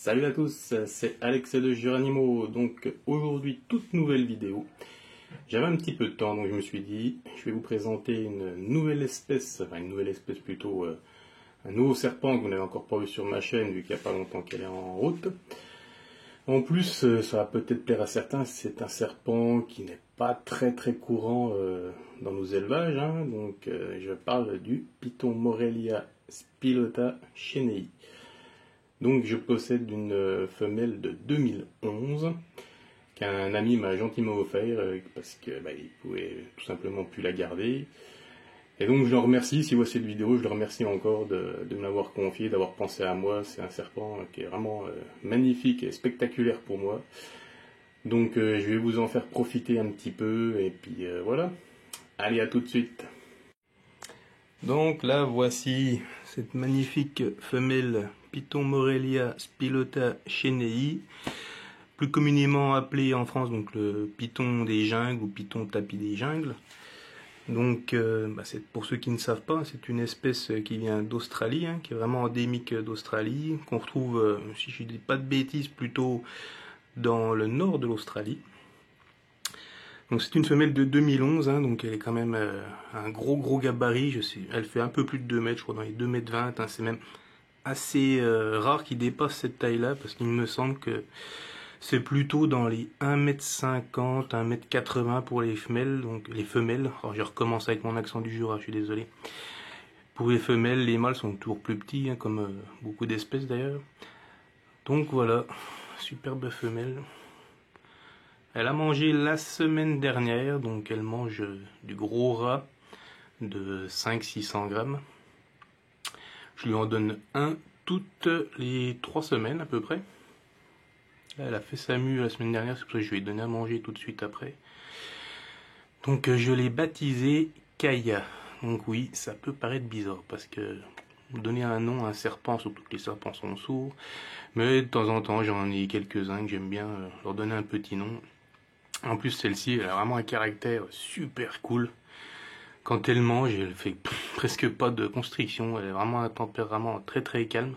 Salut à tous, c'est Alex de Juranimo. Donc aujourd'hui, toute nouvelle vidéo. J'avais un petit peu de temps, donc je me suis dit, je vais vous présenter une nouvelle espèce, plutôt, un nouveau serpent que vous n'avez encore pas vu sur ma chaîne, vu qu'il n'y a pas longtemps qu'elle est en route. En plus, ça va peut-être plaire à certains, c'est un serpent qui n'est pas très courant dans nos élevages, hein. Donc je parle du Python Morelia spilota chenei. Donc je possède une femelle de 2011 qu'un ami m'a gentiment offert parce que il pouvait tout simplement plus la garder. Et donc je le remercie, si vous voyez cette vidéo, je le remercie encore de me l'avoir confié, d'avoir pensé à moi. C'est un serpent qui est vraiment magnifique et spectaculaire pour moi. Donc je vais vous en faire profiter un petit peu et puis voilà. Allez, à tout de suite. Donc là voici cette magnifique femelle Python Morelia spilota chenei, plus communément appelé en France donc le python des jungles ou python tapis des jungles. Donc pour ceux qui ne savent pas, c'est une espèce qui vient d'Australie, hein, qui est vraiment endémique d'Australie, qu'on retrouve, si je ne dis pas de bêtises, plutôt dans le nord de l'Australie. Donc c'est une femelle de 2011, hein, donc elle est quand même un gros gabarit, je sais, elle fait un peu plus de 2 mètres, je crois dans les 2,20 m, hein, c'est même assez rare qu'il dépasse cette taille-là, parce qu'il me semble que c'est plutôt dans les 1,50 m, 1,80 m pour les femelles, donc les femelles. Alors je recommence avec mon accent du Jura, je suis désolé. Pour les femelles, les mâles sont toujours plus petits, hein, comme beaucoup d'espèces d'ailleurs. Donc voilà, superbe femelle. Elle a mangé la semaine dernière, donc elle mange du gros rat de 500-600 grammes. Je lui en donne un toutes les 3 semaines à peu près. Là, elle a fait sa mue la semaine dernière, c'est pour ça que je lui ai donné à manger tout de suite après. Donc je l'ai baptisé Kaya. Donc oui, ça peut paraître bizarre parce que donner un nom à un serpent, surtout que les serpents sont sourds, mais de temps en temps j'en ai quelques-uns que j'aime bien leur donner un petit nom. En plus celle-ci, elle a vraiment un caractère super cool. Quand elle mange, elle fait presque pas de constriction, elle est vraiment un tempérament très calme.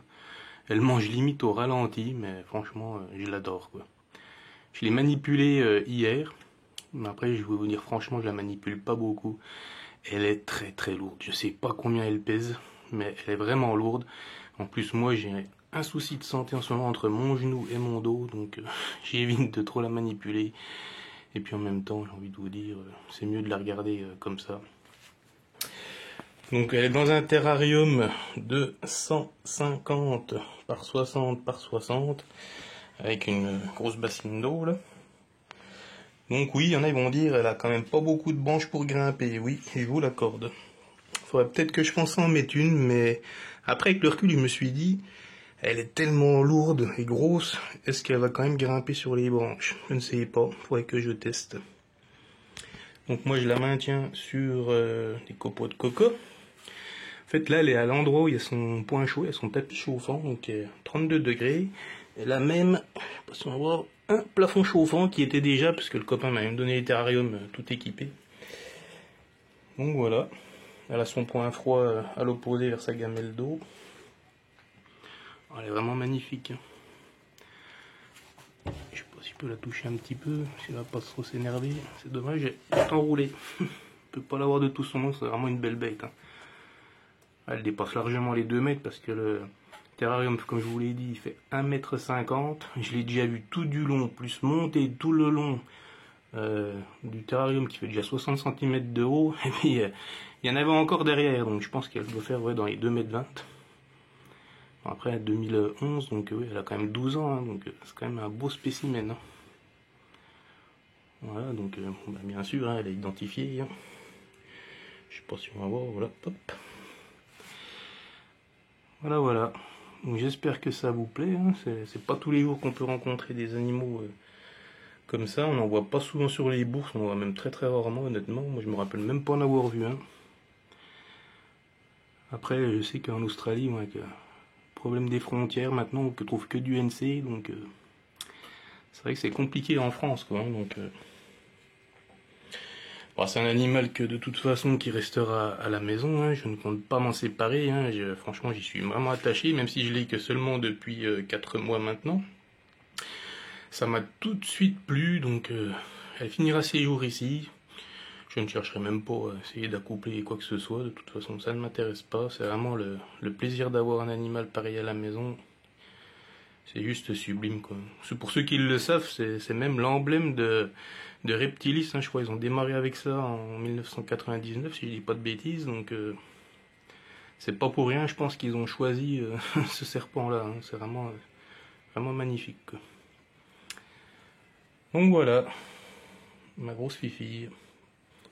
Elle mange limite au ralenti, mais franchement, je l'adore, quoi. Je l'ai manipulée hier, mais après, je vais vous dire franchement, je la manipule pas beaucoup. Elle est très lourde. Je sais pas combien elle pèse, mais elle est vraiment lourde. En plus, moi, j'ai un souci de santé en ce moment entre mon genou et mon dos, donc j'évite de trop la manipuler. Et puis en même temps, j'ai envie de vous dire, c'est mieux de la regarder comme ça. Donc elle est dans un terrarium de 150 par 60 par 60 avec une grosse bassine d'eau là. Donc oui, il y en a, ils vont dire, elle a quand même pas beaucoup de branches pour grimper. Oui, je vous l'accorde. Faudrait peut-être que je pense en mettre une, mais après avec le recul, je me suis dit, elle est tellement lourde et grosse, est-ce qu'elle va quand même grimper sur les branches? Je ne sais pas, faudrait que je teste. Donc moi je la maintiens sur des copeaux de coco. En fait, là, elle est à l'endroit où il y a son point chaud, il y a son tapis chauffant, donc 32 degrés. Elle a même, je sais pas si on va voir, un plafond chauffant qui était déjà, parce que le copain m'a même donné les terrariums tout équipés. Donc voilà, elle a son point froid à l'opposé vers sa gamelle d'eau. Elle est vraiment magnifique. Je sais pas si je peux la toucher un petit peu, si elle va pas trop s'énerver. C'est dommage, elle est enroulée. Je peux pas l'avoir de tout son long, c'est vraiment une belle bête, hein. Elle dépasse largement les 2 mètres parce que le terrarium, comme je vous l'ai dit, il fait 1,50 m. Je l'ai déjà vu tout du long, plus monter tout le long du terrarium qui fait déjà 60 cm de haut. Et puis il y en avait encore derrière, donc je pense qu'elle doit faire dans les 2,20 m. Bon, après 2011, donc oui, elle a quand même 12 ans, hein, donc c'est quand même un beau spécimen, hein. Voilà, donc bien sûr, hein, elle est identifiée, hein. Je sais pas si on va voir, voilà, hop. Voilà. Donc j'espère que ça vous plaît, hein. C'est pas tous les jours qu'on peut rencontrer des animaux comme ça. On n'en voit pas souvent sur les bourses, on en voit même très rarement, honnêtement. Moi je me rappelle même pas en avoir vu un. Après je sais qu'en Australie, avec le problème des frontières maintenant, on ne trouve que du NC, donc c'est vrai que c'est compliqué en France, quoi, hein, Bon, c'est un animal que de toute façon qui restera à la maison, hein. Je ne compte pas m'en séparer, hein. Franchement, j'y suis vraiment attaché, même si je l'ai que seulement depuis 4 mois maintenant. Ça m'a tout de suite plu, donc elle finira ses jours ici. Je ne chercherai même pas à essayer d'accoupler quoi que ce soit, de toute façon ça ne m'intéresse pas. C'est vraiment le plaisir d'avoir un animal pareil à la maison. C'est juste sublime, quoi. Pour ceux qui le savent, c'est même l'emblème de Reptilis, hein, je crois. Ils ont démarré avec ça en 1999, si je dis pas de bêtises. Donc, c'est pas pour rien, je pense qu'ils ont choisi ce serpent-là. Hein. C'est vraiment, vraiment magnifique, quoi. Donc voilà, ma grosse fifille.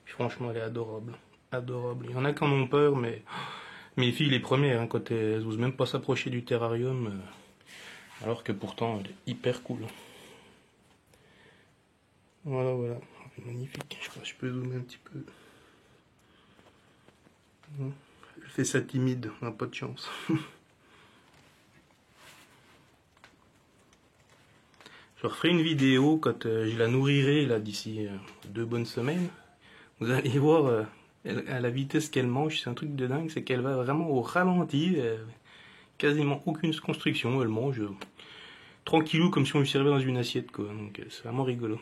Puis franchement, elle est adorable. Adorable. Il y en a qui en ont peur, mais mes filles, les premières, hein, quand elles osent même pas s'approcher du terrarium. Alors que pourtant, elle est hyper cool. Voilà, voilà. Magnifique. Je sais pas si je peux zoomer un petit peu. Elle fait ça timide, on n'a pas de chance. Je referai une vidéo quand je la nourrirai là d'ici 2 bonnes semaines. Vous allez voir à la vitesse qu'elle mange, c'est un truc de dingue, c'est qu'elle va vraiment au ralenti. Quasiment aucune construction, elle mange tranquillou comme si on lui servait dans une assiette, quoi. Donc c'est vraiment rigolo.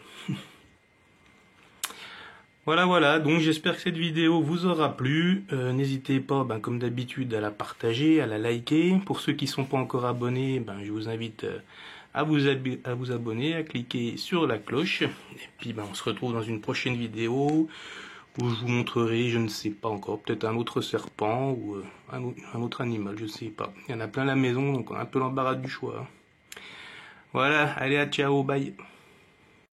Voilà, voilà, donc j'espère que cette vidéo vous aura plu. N'hésitez pas, comme d'habitude, à la partager, à la liker. Pour ceux qui ne sont pas encore abonnés, je vous invite à vous abonner, à cliquer sur la cloche. Et puis on se retrouve dans une prochaine vidéo où je vous montrerai, je ne sais pas encore, peut-être un autre serpent ou un autre animal, je ne sais pas. Il y en a plein à la maison, donc on a un peu l'embarras du choix. Voilà, allez, à ciao, bye.